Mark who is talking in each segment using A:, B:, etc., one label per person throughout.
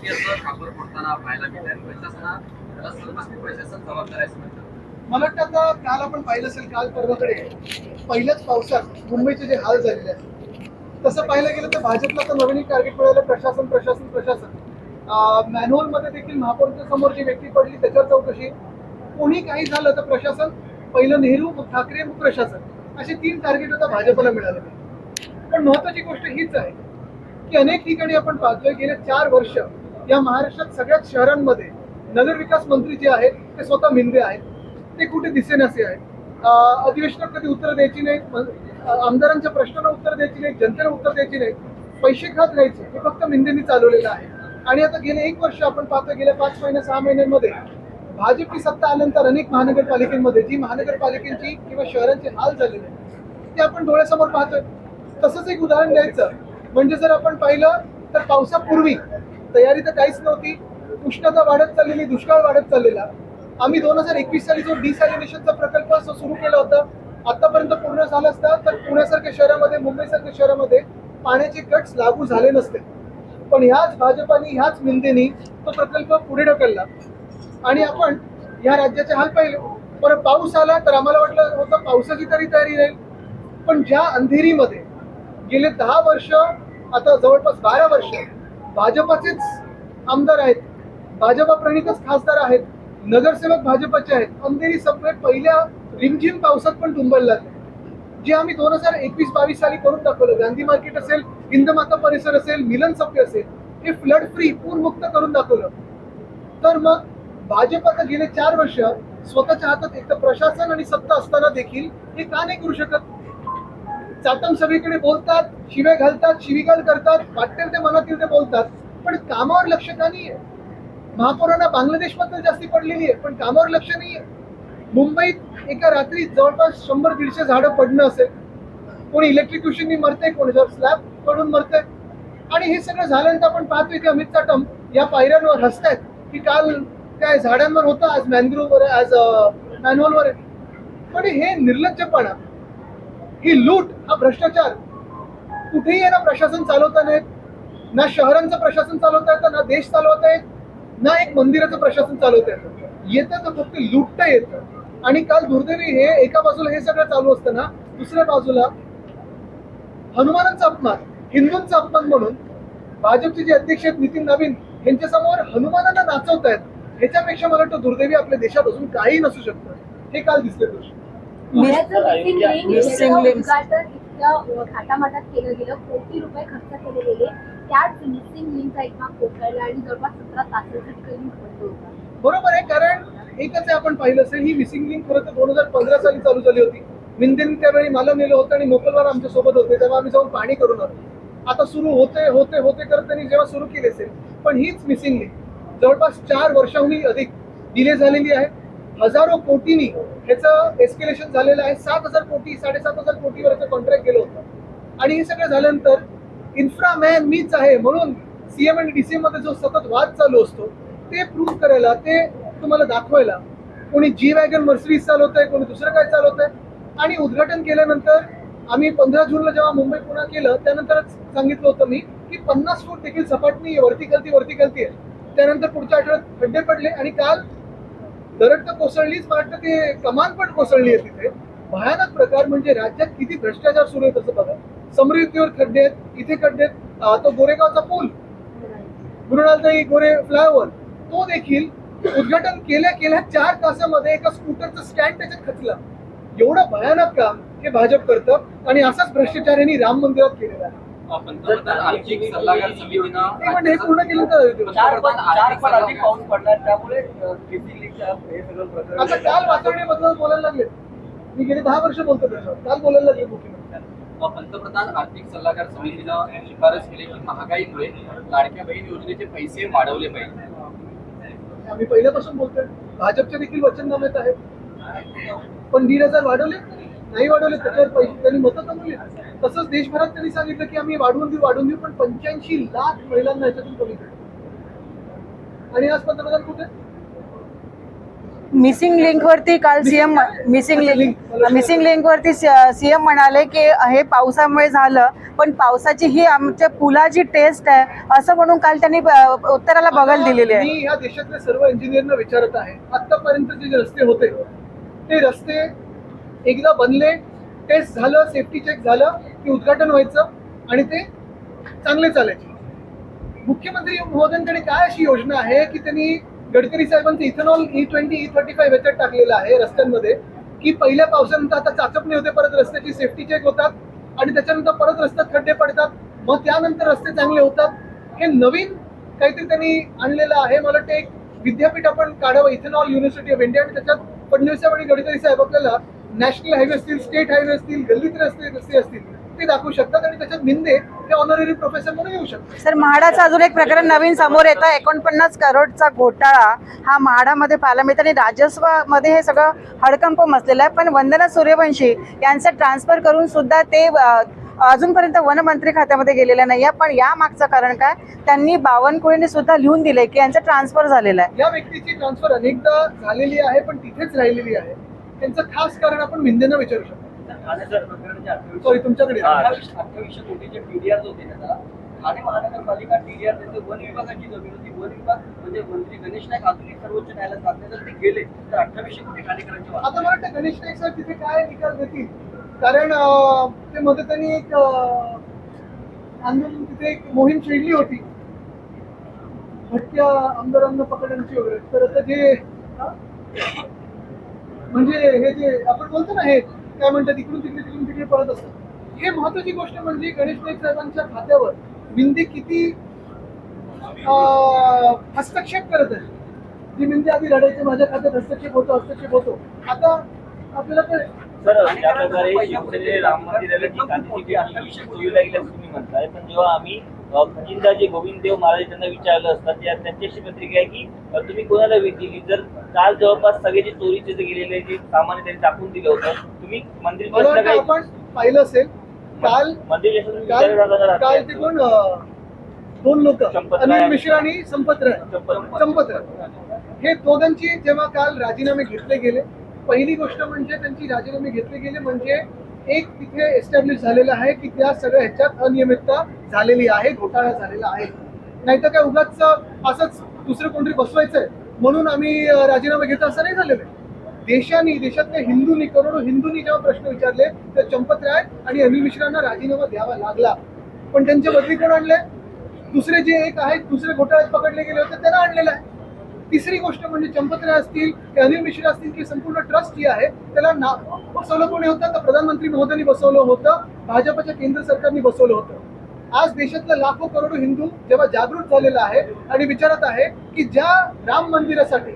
A: राजकीयाचं खापर फोडताना पाहायला मिळत आहे. प्रशासनाला सर्वस्वी प्रशासन जबाबदार आहे असं म्हणतात.
B: मला वाटतं आता काल आपण पाहिलं असेल, काल परवाकडे पहिल्याच पावसात मुंबईचे जे हाल झालेले आहेत, तसं पाहायला गेलं तर भाजपला तर नवीन एक टार्गेट मिळालं, प्रशासन प्रशासन प्रशासन. मॅन्युअल मध्ये देखील महापौरच्या समोर जी व्यक्ती पडली त्याच्यावर चौकशी, कोणी काही झालं तर प्रशासन, पहिलं नेहरू, मग ठाकरे, मग प्रशासन, असे 3 टार्गेट आता भाजपला मिळाले. पण महत्वाची गोष्ट हीच आहे की अनेक ठिकाणी आपण पाहतोय गेले 4 वर्ष या महाराष्ट्रात सगळ्याच शहरांमध्ये नगरविकास मंत्री जे आहेत ते स्वतः मिंदे आहेत, ते कुठे दिसेनासे आहेत. अधिवेशनात कधी उत्तर द्यायची नाहीत, आमदारांच्या प्रश्नांना उत्तर द्यायची नाहीत, जनतेला उत्तर द्यायची नाहीत, पैसे खात राहायचे, हे फक्त मिंदेंनी चालवलेलं आहे. आणि आता गेले 1 वर्ष आपण पाहतो, गेल्या 5 महिने 6 महिन्यांमध्ये भाजपची सत्ता आल्यानंतर अनेक महानगरपालिकेमध्ये जी महानगरपालिकेची किंवा शहरांचे हाल झालेले ते आपण डोळ्यासमोर पाहतोय. तसंच एक उदाहरण द्यायचं म्हणजे जर आपण पाहिलं तर पावसापूर्वी तयारी तर काहीच नव्हती, उष्णता वाढत चाललेली, दुष्काळ वाढत चाललेला. आम्ही 2021 साली जो डिसॅलिनेशनचा प्रकल्प सुरू केला होता, आतापर्यंत पूर्ण झाला असता तर पुण्यासारख्या शहरामध्ये, मुंबईसारख्या शहरामध्ये पाण्याचे कट्स लागू झाले नसते. पण ह्याच भाजपाने, ह्याच मिंदेनी तो प्रकल्प पुढे ढकलला आणि आपण या राज्याचे हाल पाहिले. परत पाऊस आला तर आम्हाला वाटलं होतं पावसाची तरी तयारी राहील, पण ज्या अंधेरीमध्ये गेले 10 वर्ष, आता जवळपास 12 वर्ष भाजपाचेच आमदार आहेत, भाजपा प्रणितच खासदार आहेत, नगरसेवक भाजपचे आहेत, अंधेरी सगळे पहिल्या रिमझिम पावसात पण तुंबायला लागले. जे आम्ही 2021-22 साली करून दाखवलं, गांधी मार्केट असेल, हिंदमाता परिसर असेल, मिलन सप्पे असेल, हे फ्लड फ्री, पूरमुक्त करून दाखवलं. तर मग भाजप आता गेले 4 वर्ष स्वतःच्या हातात एक तर प्रशासन आणि सत्ता असताना देखील हे का नाही करू शकत? चाटम सगळीकडे बोलतात, शिवे घालतात, शिवीगाळ करतात, वाटेल ते मनातील ते बोलतात, पण कामावर लक्ष का नाहीये? महापौरांना बांगलादेशबद्दल जास्ती पडलेली आहे, पण कामावर लक्ष नाहीये. मुंबईत एका रात्री जवळपास 100-150 झाडं पडणं असेल, कोणी इलेक्ट्रिक्युशननी मरते, कोणी स्लॅब पडून मरते. आणि हे सगळं झाल्यानंतर आपण पाहतोय की अमित चाटम या पायऱ्यांवर हसतायत की काल काय झाडांवर होतं, आज मॅनग्रोव्हवर, आज मॅन्युअलवर आहे. पण हे निर्लज्जपणा, ही लूट, हा भ्रष्टाचार कुठेही आहे ना. प्रशासन चालवता नाहीत, ना शहरांचं प्रशासन चालवता येतं, ना देश चालवता येत, ना एक मंदिराचं प्रशासन चालवता येतं तर फक्त लुटता येतं. आणि काल दुर्दैवी हे एका बाजूला हे सगळं चालू असताना दुसऱ्या बाजूला हनुमानांचा अपमान, हिंदूंचा अपमान म्हणून भाजपचे जे अध्यक्ष आहेत नितीन नवीन यांच्या समोर हनुमानांना नाचवतायत. ह्याच्यापेक्षा मला वाटतं दुर्दैवी आपल्या देशात अजून काही नसू शकतं. हे काल दिसले दोष.
C: थाटामाटात केलं गेलं, कोटी रुपये खर्च केले गेले, त्याच मिसिंग लिंकचा एक भाग कोसळला आणि जवळपास 17 तासासाठी ट्रेनिंग होतं.
B: बरोबर आहे, कारण एकच आहे, आपण पाहिलं असेल, ही मिसिंग लिंक खरं तर 2015 साली चालू झाली होती. मिंदेंनी त्यावेळी मला नेलं होतं आणि मोकलवार आमच्या सोबत होते, तेव्हा आम्ही जाऊन पाणी करून आलो. आता सुरू होते होते होते करत त्यांनी जेव्हा सुरू केली असेल, पण हीच मिसिंग लिंक जवळपास 4 वर्षांहूनही अधिक डिले झालेली आहे. हजारो कोटींनी ह्याचं एस्केलेशन झालेलं आहे. 7,000 कोटी 7,500 कोटीवरचं कॉन्ट्रॅक्ट केलं होतं. आणि हे सगळं झाल्यानंतर इन्फ्रामॅन मीच आहे म्हणून सीएम आणि डीसीएम मध्ये जो सतत वाद चालू असतो ते प्रूव्ह करायला, ते तुम्हाला दाखवायला, कोणी जी वॅगन मर्सिडीज चालवत आहे, कोणी दुसरं काय चालवत आहे. आणि उद्घाटन केल्यानंतर आम्ही 15 जूनला जेव्हा मुंबई पुन्हा केलं त्यानंतरच सांगितलं होतं मी की 50 फूट देखील सपाट नाही, वरती गलती आहे. त्यानंतर पुढच्या आठवड्यात खड्डे पडले आणि काल दरड तर कोसळलीच, मला वाटतं ते कमान पण कोसळली आहे तिथे. भयानक प्रकार, म्हणजे राज्यात किती भ्रष्टाचार सुरू आहे तसं बघा. समृद्धीवर खड्डे आहेत, इथे खड्डे आहेत. तो गोरेगावचा पूल, मृणालताई गोरे फ्लायओव्हर, तो देखील उद्घाटन केल्या 4 तासामध्ये एका स्कूटरचं स्टँड त्याच्यात खचला. एवढं भयानक काम हे भाजप करतं आणि असाच भ्रष्टाचार यांनी राम मंदिरात केलेला आहे.
A: पंतप्रधान आर्थिक सल्लागार समितीनं
B: हे पूर्ण केलं तर
D: 4 पण अधिक पाऊस पडला, त्यामुळे हे सगळं प्रकरण.
B: आता काल वातावरणाबद्दल बोलायला लागले. मी गेले 10 वर्ष बोलतो त्याच्यावर, काल बोलायला लागले मुख्यमंत्री.
A: पंतप्रधान आर्थिक सल्लागार समितीनं शिफारस केली की महागाईमुळे लाडक्या बहीण योजनेचे पैसे वाढवले पाहिजे.
B: आम्ही पहिल्यापासून बोलतोय, भाजपचे देखील वचननाम्यात आहे. पण 1,500 वाढवले नाही वाढवले, त्याच्यावर पैसे त्यांनी मतं कमवली. तसंच देशभरात त्यांनी सांगितलं की आम्ही वाढवून देऊ, पण 85 लाख महिलांना याच्यातून कमी केलं. आणि आज पंतप्रधान कुठे?
E: मिसिंग लिंकवरती काल सीएम मिसिंग लिंकवरती सीएम म्हणाले की हे पावसामुळे झालं, पण पावसाची ही आमच्या पुलाची टेस्ट आहे असं म्हणून काल त्यांनी उत्तराला बगल दिलेली आहे.
B: मी या देशातल्या सर्व इंजिनियरना विचारत आहे, आतापर्यंत जे रस्ते होते ते रस्ते एकदा बनले, टेस्ट झालं, सेफ्टी चेक झालं की उद्घाटन व्हायचं आणि ते चांगले चालायचे. मुख्यमंत्री महोदयांकडे काय अशी योजना आहे की त्यांनी गडकरी साहेबांचं इथेनॉल E20 E35 याच्यात टाकलेलं आहे रस्त्यांमध्ये, की पहिल्या पावसानंतर आता चाचपणी होते, परत रस्त्याची सेफ्टी चेक होतात आणि त्याच्यानंतर परत रस्त्यात खड्डे पडतात, मग त्यानंतर रस्ते चांगले होतात. हे नवीन काहीतरी त्यांनी आणलेलं आहे. मला वाटतं एक विद्यापीठ आपण काढावं, इथेनॉल युनिव्हर्सिटी ऑफ इंडिया, आणि त्याच्यात फडणवीस आणि गडकरी साहेब आपल्याला नॅशनल हायवे असतील, स्टेट हायवे असतील, गल्लीत रस्ते असतील ते दाखवू शकतात आणि त्याच्यात मिंदे हे ऑनररी प्रोफेसर म्हणून येऊ शकतात.
E: सर, म्हाडाचं अजून एक प्रकरण नवीन समोर येतं. 49 करोडचा घोटाळा हा म्हाडामध्ये पाहायला मिळतो आणि राजस्वामध्ये हे सगळं हडकंप मचलेलं आहे. पण वंदना सूर्यवंशी यांचं ट्रान्सफर करून सुद्धा ते अजूनपर्यंत वनमंत्री खात्यामध्ये गेलेलं नाही आहे. पण या मागचं कारण काय? त्यांनी बावनकुळेंनी सुद्धा लिहून दिलंय की यांचं ट्रान्सफर झालेलं आहे.
B: या व्यक्तीची ट्रान्सफर अनेकदा झालेली आहे पण तिथेच राहिलेली आहे. त्यांचं खास कारण आपण मिंदेनं विचारू शकतो. सॉरी, तुमच्याकडे
D: 2800 कोटीचे TDR होते ना, ठाणे महानगरपालिका TDR त्यांचे वन विभागाची जमीन होती. वन विभाग म्हणजे मंत्री गणेश नाईक अजूनही सर्वोच्च न्यायालयात मागण्यासाठी ते गेले, तर 2800 कोटी ठाणेकरांचे
B: आता मला वाटतं गणेश नाईक सर तिथे काय निकाल देतील, कारण ते मध्ये त्यांनी एक आंदोलन, तिथे एक मोहीम छेडली होती भटक्या आमदारांना पकडण्याची वगैरे. तर आता जे म्हणजे हे जे आपण बोलतो ना, हे काय म्हणतात, इकडून तिकडे पळत असतात. हे महत्वाची गोष्ट म्हणजे गणेश नाईक साहेबांच्या खात्यावर मिंदे किती हस्तक्षेप करत आहे. जी मिंदे आधी लढायचे, माझ्या खात्यात हस्तक्षेप होतो, आता आपल्याला कळेल.
F: सर, ज्या प्रकारे शिवसेनेने राम मंदिराला ठिकाणी सुविधा गेल्याचं तुम्ही म्हणताय, पण जेव्हा आम्ही खजिनदार जे गोविंद देव महाराज त्यांना विचारलं असतात, त्यांच्याशी प्रतिक्रिया आहे की तुम्ही कोणाला वीज दिली? जर काल जवळपास सगळे जे चोरीचे जे गेलेले जे सामान त्यांनी टाकून दिलं होतं, तुम्ही मंदिर
B: आपण पाहिलं असेल काल ते कोण दोन लोक, अनिल मिश्रा आणि संपत राय, हे दोघांची जेव्हा काल राजीनामे घेतले गेले, पहिली गोष्ट म्हणजे त्यांची राजीनामे घेतले गेले म्हणजे एक तिथे एस्टॅब्लिश झालेलं आहे की त्या सगळ्या ह्याच्यात अनियमितता झालेली आहे, घोटाळा झालेला आहे. नाहीतर काय उगाच असंच दुसरं कोणतरी बसवायचंय म्हणून आम्ही राजीनामे घेतो असं नाही झालेलं आहे. देशातल्या हिंदूंनी, करोडो हिंदूंनी जेव्हा प्रश्न विचारले तर चंपत राय आणि अनिल मिश्रांना राजीनामा द्यावा लागला. पण त्यांच्या बदली कोण आणले? दुसरे जे एक आहेत, दुसरे घोटाळ्यात पकडले गेले होते त्यांना आणलेलं आहे. तिसरी गोष्ट म्हणजे चंपत राय असतील की अनिल मिश्रा असतील की संपूर्ण ट्रस्ट जी आहे त्याला बसवलं कोणी होतं? तर प्रधानमंत्री महोदयांनी बसवलं होतं, भाजपच्या केंद्र सरकारने बसवलं होतं. आज देशातल्या लाखो करोडो हिंदू जेव्हा जागृत झालेला आहे आणि विचारत आहे की ज्या राम मंदिरासाठी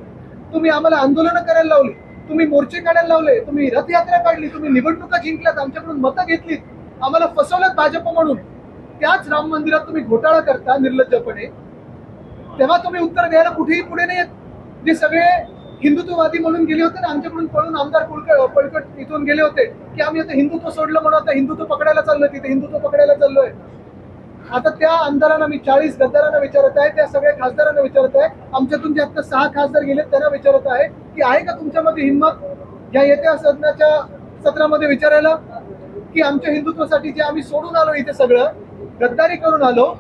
B: तुम्ही आम्हाला आंदोलनं करायला लावली, तुम्ही मोर्चे काढायला लावले, तुम्ही रथयात्रा काढली, तुम्ही निवडणुका जिंकल्यात, आमच्याकडून मतं घेतलीत, आम्हाला फसवलं भाजप म्हणून, त्याच राम मंदिरात तुम्ही घोटाळा करता निर्लज्जपणे, तेव्हा तुम्ही उत्तर द्यायला कुठेही पुढे नाही येत. जे सगळे हिंदुत्ववादी म्हणून गेले होते ना, आमच्याकडून पळून आमदार पळकट इथून गेले होते की आम्ही आता हिंदुत्व सोडलं म्हणून आता हिंदुत्व पकडायला चाललोय, तिथे हिंदुत्व पकडायला चाललोय. आता त्या आमदारांना मी 40 गद्दारांना विचारत आहे, त्या सगळ्या खासदारांना विचारत आहे, आमच्यातून जे आता 6 खासदार गेले त्यांना विचारत आहे की आहे का तुमच्यामध्ये हिंमत या येत्या सदनाच्या सत्रामध्ये विचारायला की आमच्या हिंदुत्वासाठी जे आम्ही सोडून आलो, इथे सगळं गद्दारी करून आलो,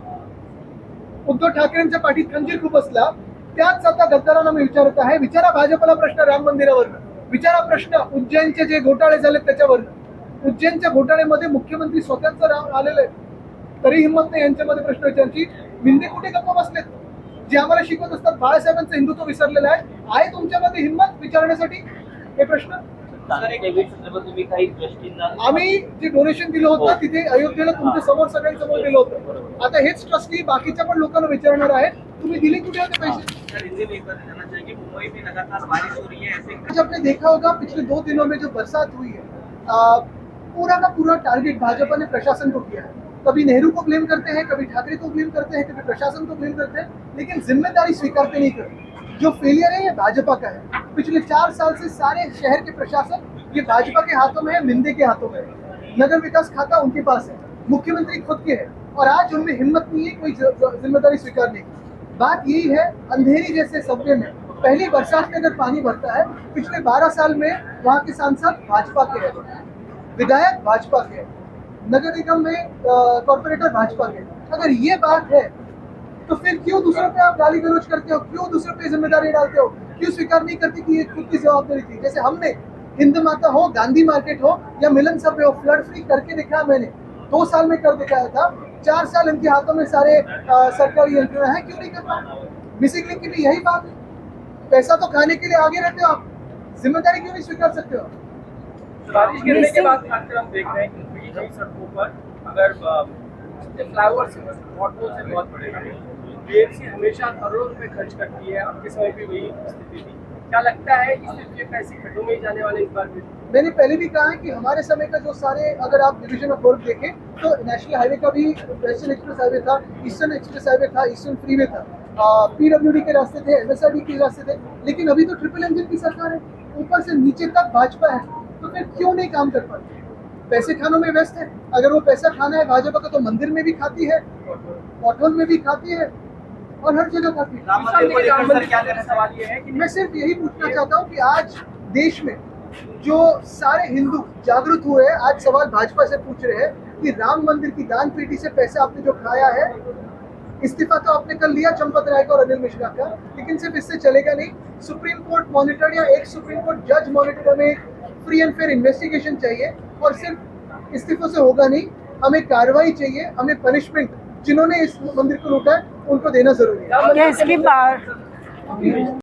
B: उद्धव ठाकरेंच्या पाठीत खंजीर खूप असला, त्याच आता गद्दारांना मी विचारत आहे. विचारा भाजपला प्रश्न राम मंदिरावरनं, विचारा प्रश्न उज्जैनचे जे घोटाळे झाले त्याच्यावरनं. उज्जैनच्या घोटाळ्यामध्ये मुख्यमंत्री स्वतःच राम आलेले, तरी हिंमत नाही यांच्यामध्ये प्रश्न विचारायची. मिंदे कुठे गप्प बसलेत? जे आम्हाला शिकवत असतात बाळासाहेबांचं हिंदुत्व विसरलेलं आहे तुमच्यामध्ये हिंमत विचारण्यासाठी हे प्रश्न? आम्ही जे डोनेशन दिलं होतं तिथे अयोध्येला तुमच्या समोर सगळ्यांसमोर दिलं होतं. आता हेच ट्रस्टी बाकीच्या पण लोकांना विचारणार आहे तुम्ही दिले कुठे होते पैसे? आपने देखा होगा पिछले 2 दिनों में जो बरसात हुई है, पूरा का पूरा टारगेट भाजपा ने प्रशासन को किया है. कभी नेहरू को ब्लेम करते हैं, कभी ठाकरे को ब्लेम करते हैं, कभी प्रशासन को ब्लेम करते हैं, लेकिन जिम्मेदारी स्वीकारते नहीं करते. जो फेलियर है ये भाजपा का है. पिछले 4 साल से सारे शहर के प्रशासन ये भाजपा के हाथों में है, मिंदे के हाथों में है. नगर विकास खाता उनके पास है, मुख्यमंत्री खुद के है, और आज उनमें हिम्मत नहीं है कोई जिम्मेदारी स्वीकारने की. बात यही है, अंधेरी जैसे सब्जे में पहली बरसात में अगर पानी भरता है, पिछले 12 साल में वहाँ के सांसद भाजपा के हैं, विधायक भाजपा के हैं, नगर निगम में कॉर्पोरेटर भाजपा के हैं। अगर ये बात है तो फिर क्यों दूसरों पे आप गाली गलौज करते हो, क्यों दूसरों पे जिम्मेदारी डालते हो, क्यों स्वीकार नहीं करते कि ये खुद की जवाबदारी थी। जैसे हमने हिंद माता हो, गांधी मार्केट हो या मिलन सब हो, फ्लड फ्री करके दिखाया मैंने, 2 साल में कर दिखाया था। 4 साल इनके हाथों में सारे सरकारी यंत्रणा है, क्यों नहीं कर पाए? मिसिंग लिंक की भी यही बात है, पैसा तो खाने के लिए आगे रहते हो आप, जिम्मेदारी क्यों नहीं स्वीकार सकते हो?
A: बारिश गिरने के बाद आजकल हम देख रहे हैं कि कई सड़कों पर अगर फ्लाईओवर से ऑटो से बहुत बढ़ेगा, बीएमसी हमेशा करोड़ों रुपए खर्च करती है, आपके समय भी वही स्थिति थी। क्या लगता है कि सिर्फ ये पैसे खड्डों में ही जाने वाले इस बार भी?
B: मैंने पहले भी कहा है कि हमारे समय का जो सारे, अगर आप डिवीजन ऑफ वर्क देखें तो नेशनल हाईवे का भी वेस्टर्न एक्सप्रेस हाईवे था, ईस्टर्न एक्सप्रेस हाईवे था, ईस्टर्न फ्रीवे था, पीडब्ल्यूडी के रास्ते थे, एमएसआरडी के रास्ते थे, लेकिन अभी तो ट्रिपल इंजन की सरकार है, ऊपर से नीचे तक भाजपा है, तो फिर क्यों नहीं काम कर पाते? पैसे खानों में व्यस्त है। अगर वो पैसा खाना है भाजपा का तो मंदिर में भी खाती है, ऑटोल में भी खाती है और हर जगह खाती है।
D: राम मंदिर को लेकर सर क्या कहना
A: सवाल ये है कि
B: मैं सिर्फ यही पूछना चाहता हूँ कि आज देश में जो सारे हिंदू जागरूक हुए हैं, आज सवाल भाजपा से पूछ रहे हैं कि राम मंदिर की दान पेटी से पैसा आपने जो खाया है, इस्तीफा तो आपने कर लिया चंपत राय का और अनिल मिश्रा का, लेकिन सिर्फ इससे चलेगा नहीं। सुप्रीम कोर्ट मॉनिटर्ड या एक सुप्रीम कोर्ट जज मॉनिटर्ड, हमें फ्री एंड फेयर इन्वेस्टिगेशन चाहिए और सिर्फ इस्तीफों से होगा नहीं, हमें कार्रवाई चाहिए, हमें पनिशमेंट जिन्होंने इस मंदिर को लूटा है उनको देना जरूरी है।
E: क्या इसकी बात